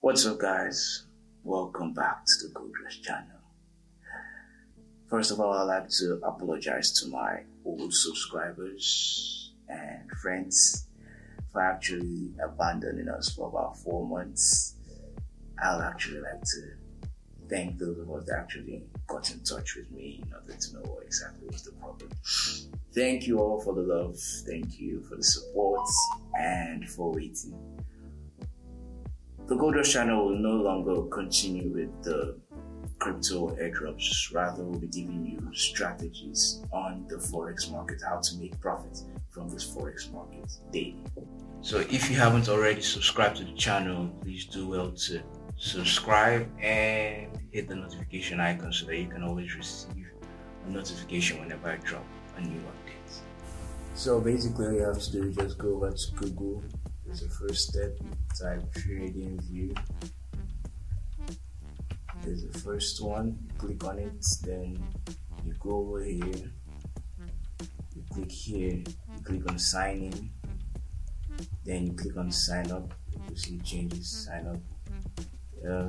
What's up, guys? Welcome back to the Goldrush channel. First of all, I'd like to apologize to my old subscribers and friends for actually abandoning us for about 4 months. I'd actually like to thank those of us that actually got in touch with me in order to know what exactly was the problem. Thank you all for the love, thank you for the support, and for waiting. The Goldrush channel will no longer continue with the crypto airdrops. Rather, we'll be giving you strategies on the Forex market, how to make profit from this Forex market daily. So if you haven't already subscribed to the channel, please do well to subscribe and hit the notification icon so that you can always receive a notification whenever I drop a new update. So basically all you have to do is just go over to Google. It's the first step. You type trading view. There's the first one. You click on it, then you go over here. You click here. You click on sign in. Then you click on sign up. You see changes. Sign up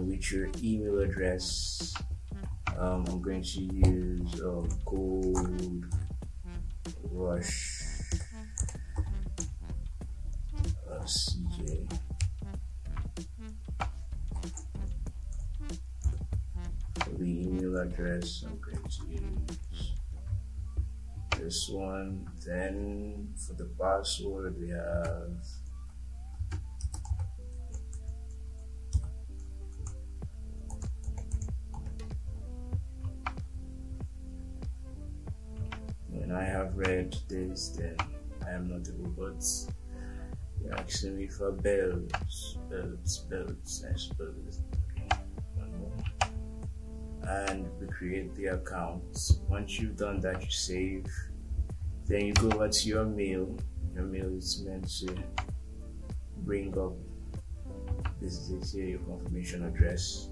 with your email address. I'm going to use Gold Rush. CJ. For the email address, I'm going to use this one. Then for the password, we have when I have read this, then I am not a robot. You're asking me for belts, and spells. One more. And we create the account. Once you've done that, you save. Then you go over to your mail. Your mail is meant to bring up, this is it here, your confirmation address.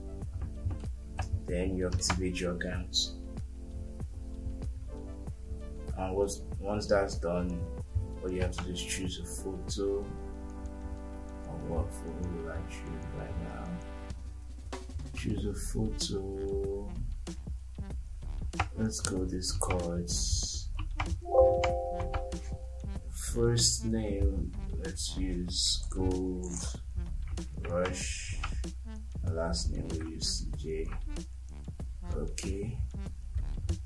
Then you activate your account. And once that's done, all you have to do is choose a photo. Or what photo will I choose right now? Choose a photo. Let's go this cards. First name, let's use Gold Rush. Last name we'll use CJ. Okay.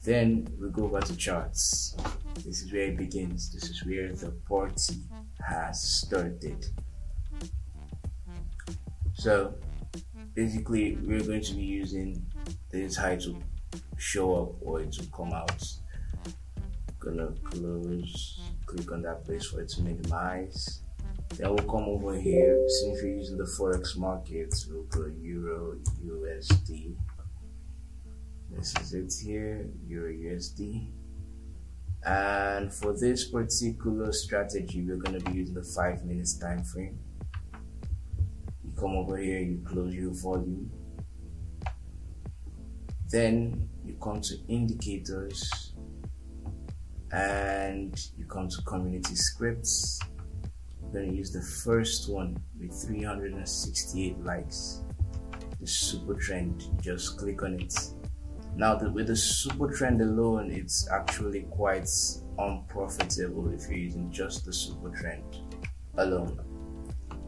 Then we go over to charts. This is where it begins. This is where the party has started. So basically we're going to be using this height to show up or it to come out. Gonna close, click on that place for it to minimize. Then we'll come over here. Since we're using the Forex market, we'll go Euro USD. This is it here, EURUSD. And for this particular strategy, we're going to be using the 5 minutes time frame. You come over here, you close your volume. Then you come to indicators and you come to community scripts. We're going to use the first one with 368 likes, the Supertrend. Just click on it. Now with the Supertrend alone, it's actually quite unprofitable if you're using just the Supertrend alone.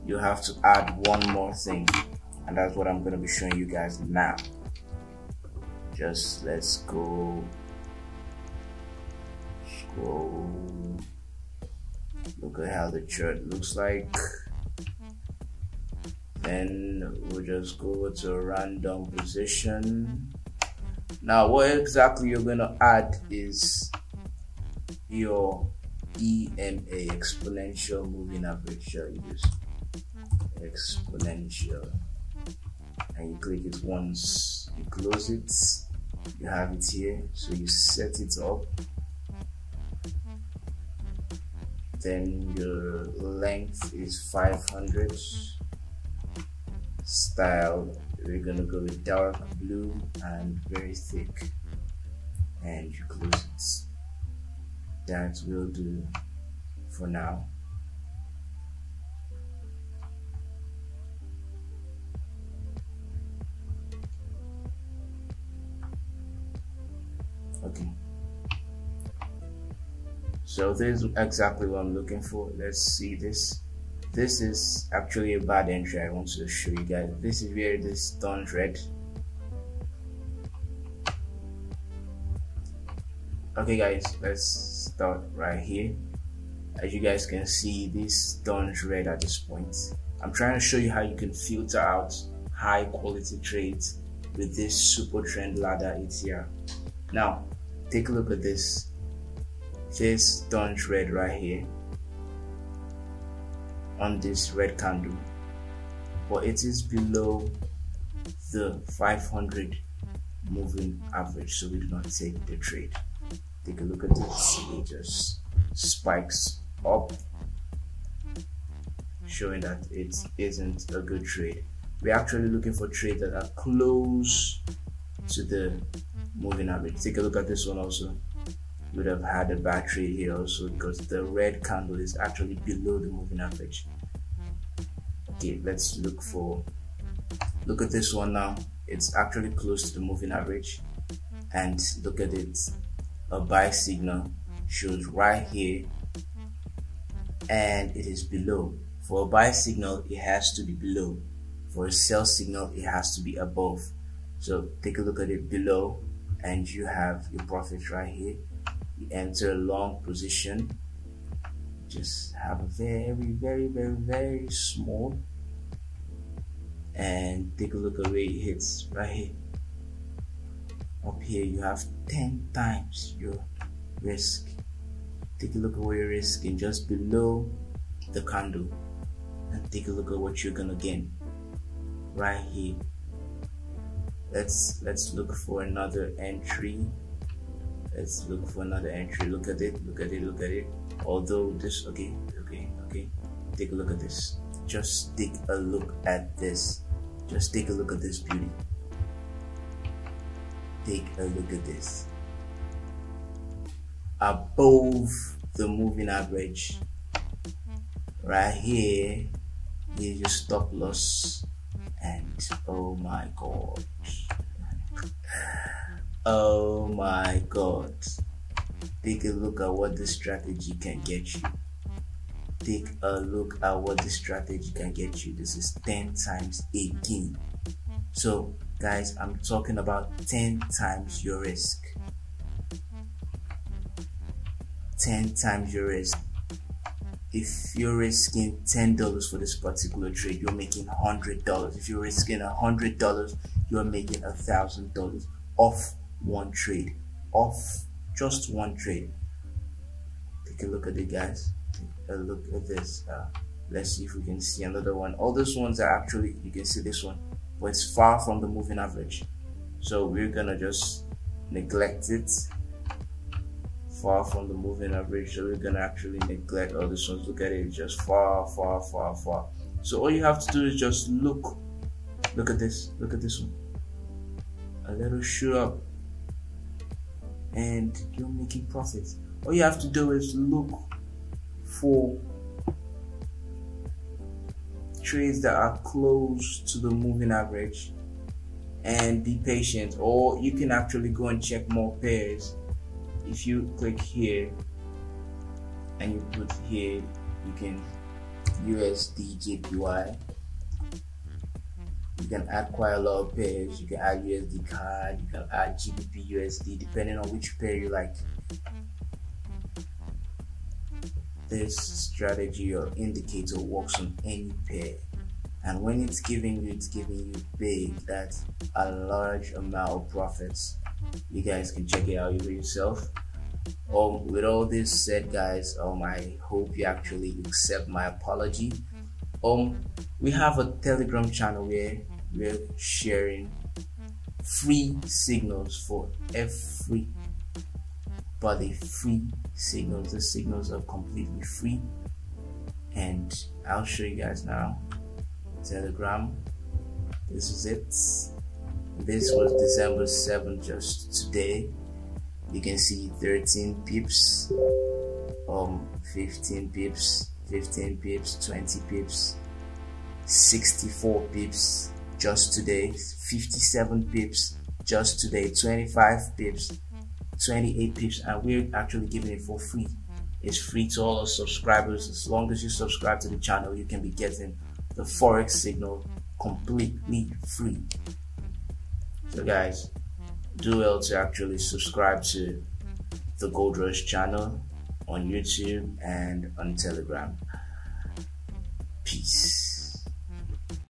You have to add one more thing, and that's what I'm going to be showing you guys now. Just let's go scroll. Look at how the chart looks like. Then we'll just go to a random position. Now what exactly you're going to add is your EMA, exponential moving average. You just exponential and you click it once, you close it, you have it here, so you set it up. Then your length is 500. Style, we're gonna go with dark blue and very thick, and you close it. That will do for now. Okay, so this is exactly what I'm looking for. Let's see this. This is actually a bad entry. I want to show you guys. This is where this turns red. Okay guys, let's start right here. As you guys can see, this turns red at this point. I'm trying to show you how you can filter out high quality trades with this Supertrend ladder ATR. Now take a look at this. This turns red right here on this red candle, but it is below the 500 moving average, so we do not take the trade. Take a look at this. It just spikes up, showing that it isn't a good trade. We're actually looking for trades that are close to the moving average. Take a look at this one also. You would have had a bad trade here also because the red candle is actually below the moving average. Okay, let's look at this one now. It's actually close to the moving average, and look at it. A buy signal shows right here, and it is below. For a buy signal, it has to be below. For a sell signal, it has to be above. So take a look at it below, and you have your profit right here. You enter a long position, just have a very small, and take a look at where it hits right here. Up here you have 10 times your risk. Take a look at where you're risking, just below the candle, and take a look at what you're gonna gain right here. Let's look for another entry. Let's look for another entry. Look at it. Although this, okay. Take a look at this. Just take a look at this. Just take a look at this beauty. Take a look at this. Above the moving average. Right here is your stop loss. And oh my god. Oh my god. Take a look at what this strategy can get you. Take a look at what this strategy can get you. This is 10 times a gain. So guys, I'm talking about 10 times your risk. 10 times your risk. If you're risking $10 for this particular trade, you're making $100. If you're risking $100, you're making $1,000 off one trade. Off just one trade. Take a look at it, guys. Take a look at this. Let's see if we can see another one. All those ones are actually, you can see this one, but it's far from the moving average. So we're gonna just neglect it. Far from the moving average, so we're gonna actually neglect all these ones. Look at it, just far. So all you have to do is just look at this one, a little shoot up, and you're making profits. All you have to do is look for trades that are close to the moving average and be patient, or you can actually go and check more pairs. If you click here and you put here, you can USD JPY. You can add quite a lot of pairs. You can add USD CAD, you can add GBP USD, depending on which pair you like. This strategy or indicator works on any pair, and when it's giving you big, that's a large amount of profits. You guys can check it out yourself. With all this said, guys, I hope you actually accept my apology. We have a Telegram channel where we're sharing free signals for everybody. Free signals. The signals are completely free, and I'll show you guys now. Telegram. This is it. This was December 7th, just today. You can see 13 pips, 15 pips, 15 pips, 20 pips, 64 pips just today, 57 pips just today, 25 pips, 28 pips, and we're actually giving it for free. It's free to all our subscribers. As long as you subscribe to the channel, you can be getting the Forex signal completely free. So guys, do well to actually subscribe to the Gold Rush channel on YouTube and on Telegram. Peace.